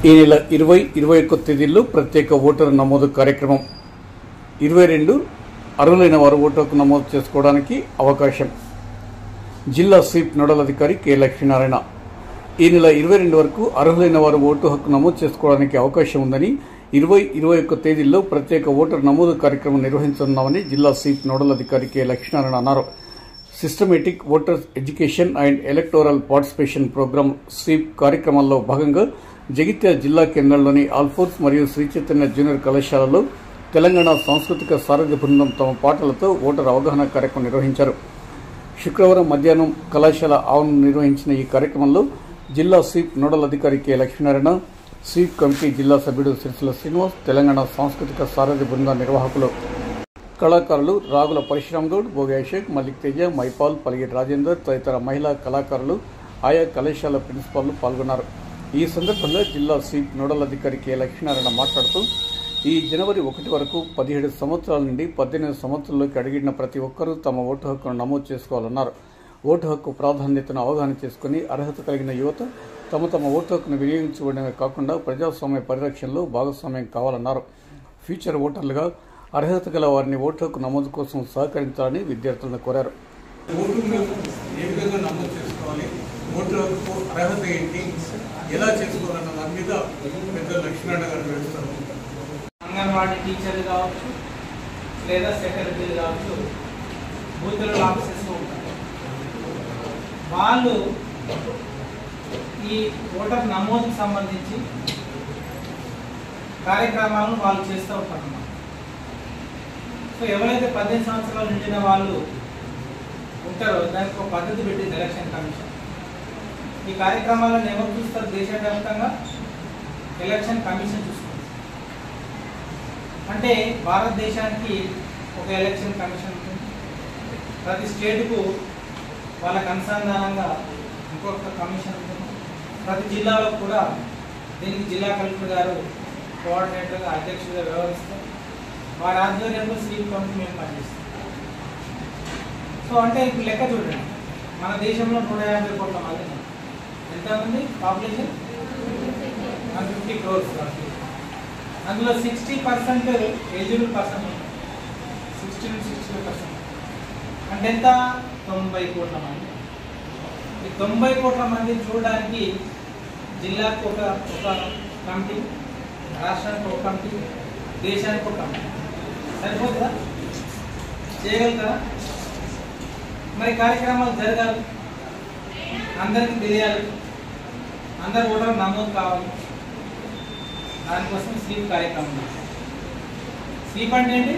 ఈ నెల 20-21 తేదీల్లో ప్రత్యేక ఓటరు నమోదు కార్యక్రమం. 22 అర్హులైన వారు ఓటు హక్కు నమోదు చేసుకోవడానికి అవకాశం. జిల్లా స్వీప్ నోడల్ అధికారి కె లక్ష్మీనారాయణ ఈ నెల 22 వరకు అర్హులైన వారు ఓటు హక్కు నమోదు చేసుకోవడానికి అవకాశం ఉందని 20-21 తేదీల్లో ప్రత్యేక ఓటరు నమోదు కార్యక్రమం నిర్వహించనున్నామని జిల్లా స్వీప్ నోడల్ అధికారి కె లక్ష్మీనారాయణ అన్నారు. Systematic voters education and electoral participation programme SVEEP కార్యక్రమాల్లో భాగంగా జగిత్యాల జిల్లా కేంద్రంలోని ఆల్ఫోర్స్ మరియు శ్రీ చైతన్య జూనియర్ కళాశాలలో తెలంగాణ సాంస్కృతిక సారథ్య బృందం తమ పాటలతో ఓటర్ అవగాహన కార్యక్రమం నిర్వహించారు. శుక్రవారం మధ్యాహ్నం కళాశాల ఆవరణలో నిర్వహించిన ఈ కార్యక్రమంలో జిల్లా స్వీప్ నోడల్ అధికారి కె లక్ష్మీనారాయణ, స్వీప్ కమిటీ జిల్లా సభ్యుడు సిరిసిల్ల శ్రీనివాస్, తెలంగాణ సాంస్కృతిక సారథ్య బృంద నిర్వాహకులు, కళాకారులు రాగుల పరశురామ్ గౌడ్, భోగి అభిషేక్, మల్లిక్ తేజ, మైపాల్, పలిగేటి రాజేందర్ తదితర మహిళా కళాకారులు, ఆయా కళాశాల ప్రిన్సిపాల్లు పాల్గొన్నారు. ఈ సందర్భంగా జిల్లా స్వీప్ నోడల్ అధికారి కె లక్ష్మీనారాయణ మాట్లాడుతూ ఈ జనవరి 1 వరకు 17 సంవత్సరాల నుండి 18 సంవత్సరాల్లోకి అడిగిన ప్రతి ఒక్కరూ తమ ఓటు హక్కును నమోదు చేసుకోవాలన్నారు. ఓటు హక్కు ప్రాధాన్యతను అవగాహన చేసుకుని అర్హత కలిగిన యువత తమ ఓటు హక్కును వినియోగించుకోవడమే కాకుండా ప్రజాస్వామ్య పరిరక్షణలో భాగస్వామ్యం కావాలన్నారు. ఫ్యూచర్ ఓటర్లుగా అర్హత గల వారిని ఓటు హక్కు నమోదు కోసం సహకరించాలని విద్యార్థులను కోరారు. ఓటు హక్కు అర్హత ఏంటి, ఎలా చేసుకోవాలన్న దాని మీద పెద్ద లక్ష్మీనారాయణ గారు తెలుస్తారు. అంగన్వాడీ టీచర్లు కావచ్చు, లేదా సెక్రటరీలు కావచ్చు, బూత్ ఆఫీసర్స్ ఉంటారు. వాళ్ళు ఈ ఓటర్ నమోదుకు సంబంధించి కార్యక్రమాలను వాళ్ళు చేస్తూ ఉంటారు. సో ఎవరైతే 18 సంవత్సరాలు నిండిన వాళ్ళు ఉంటారో దానికి ఒక పద్ధతి పెట్టింది ఎలక్షన్ కమిషన్. ఈ కార్యక్రమాలను ఎవరు చూస్తారు? దేశవ్యాప్తంగా ఎలక్షన్ కమిషన్ చూస్తుంది. అంటే భారతదేశానికి ఒక ఎలక్షన్ కమిషన్ ఉంటుంది. ప్రతి స్టేట్కు వాళ్ళకు అనుసంధానంగా ఇంకొక కమిషన్ ఉంటుంది. ప్రతి జిల్లాలో కూడా దీనికి జిల్లా కలెక్టర్ గారు కోఆర్డినేటర్గా, అధ్యక్షుడిగా వ్యవహరిస్తారు. వారి ఆధ్వర్యంలో స్వీప్ కమిటీ మేము పనిచేస్తాం. సో అంటే ఇప్పుడు లెక్క చూడండి, మన దేశంలో 150 కోట్ల మంది, ఎంతమంది పాపులేషన్? 150 crores. అందులో 60% ఎలిజిబుల్ పర్సన్, 60 నుంచి 60% అంటే ఎంత? 90 కోట్ల మంది. ఈ 90 కోట్ల మందిని చూడడానికి జిల్లాకు ఒక కమిటీ, రాష్ట్రానికి ఒక కమిటీ, దేశానికి ఒక కమిటీ సరిపోతుందా? చేయగలుగుతారా? మరి కార్యక్రమాలు జరగాలి, అందరికీ తెలియాలి, అందరు ఓటర్ నమోదు కావాలి. దానికోసం స్వీప్ కార్యక్రమం. స్వీప్ అంటే ఏంటి?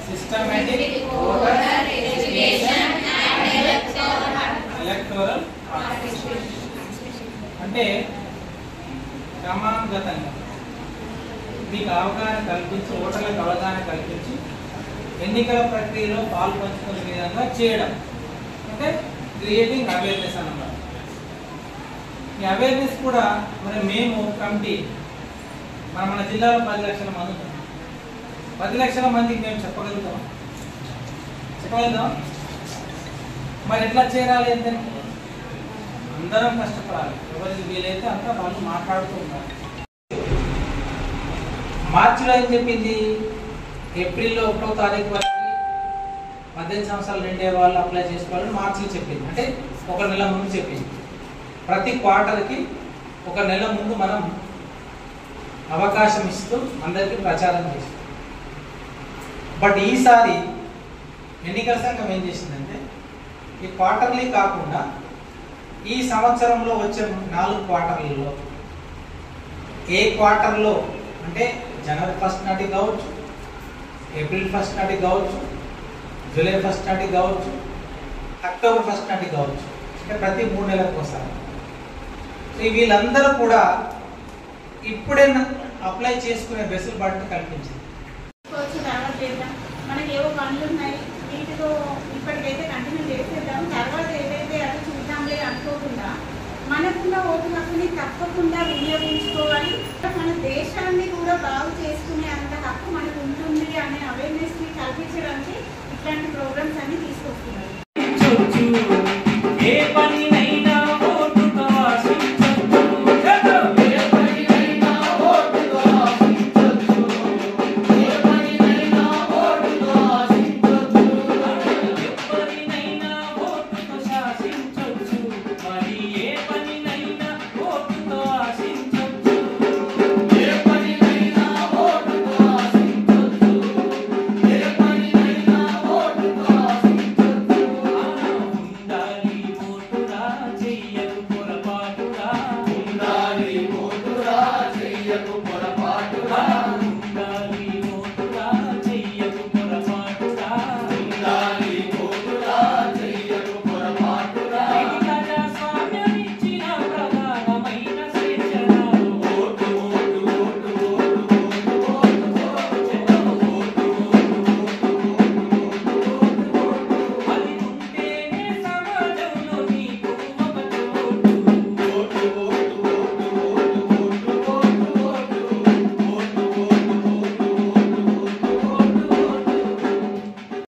Systematic voter education and electoral participation. అంటే క్రమానుగతంగా మీకు అవగాహన కల్పించి, ఓటర్లకు అవగాహన కల్పించి ఎన్నికల ప్రక్రియలో పాల్పంచుకునే విధంగా చేయడం, అంటే క్రియేటింగ్ అవేర్నెస్ అన్నమాట. ఈ అవేర్నెస్ కూడా మరి మేము కమిటీ మన జిల్లాలో 10 లక్షల మంది ఉంటాం. 10 లక్షల మందికి మేము చెప్పగలుగుతాం? మరి ఎట్లా చేరాలి అంటే అందరం కష్టపడాలి. ఎవరికి వీలైతే అంతా వాళ్ళు మాట్లాడుతూ ఉంటారు. మార్చిలో ఏం చెప్పింది? ఏప్రిల్లో 1వ తారీఖు వరకు 18 సంవత్సరాలు నిండే వాళ్ళు అప్లై చేసుకోవాలని మార్చిలో చెప్పింది. అంటే 1 నెల ముందు చెప్పింది. ప్రతి క్వార్టర్కి 1 నెల ముందు మనం అవకాశం ఇస్తూ అందరికీ ప్రచారం చేస్తాం. బట్ ఈసారి ఎన్నికల సంఘం ఏం చేసిందంటే ఈ క్వార్టర్లీ కాకుండా ఈ సంవత్సరంలో వచ్చే 4 క్వార్టర్లలో ఏ క్వార్టర్లో అంటే జనవరి 1 నాటికి కావచ్చు, ఏప్రిల్ 1 నాటికి కావచ్చు, జూలై 1 నాటికి కావచ్చు, అక్టోబర్ 1 నాటికి కావచ్చు, అంటే ప్రతి 3 నెలలకు ఒకసారి. వీళ్ళందరూ కూడా ఇప్పుడే అప్లై చేసుకునే వెసులుబాటుని కల్పించింది. మనకి ఏవో పనులు ఉన్నాయి, వీటితో ఇప్పటికైతే కంటిన్యూ చేసేద్దాం, తర్వాత ఏదైతే అది చూద్దాంలే అనుకోకుండా మనకున్న ఓటు హక్కుని తప్పకుండా వినియోగించుకోవాలి. మన దేశాన్ని కూడా బాగు చేసుకునే అంత హక్కు మనకు ఉంటుంది అనే అవేర్నెస్ ని కల్పించడానికి ఇట్లాంటి ప్రోగ్రామ్స్ అన్ని తీసుకొస్తున్నారు.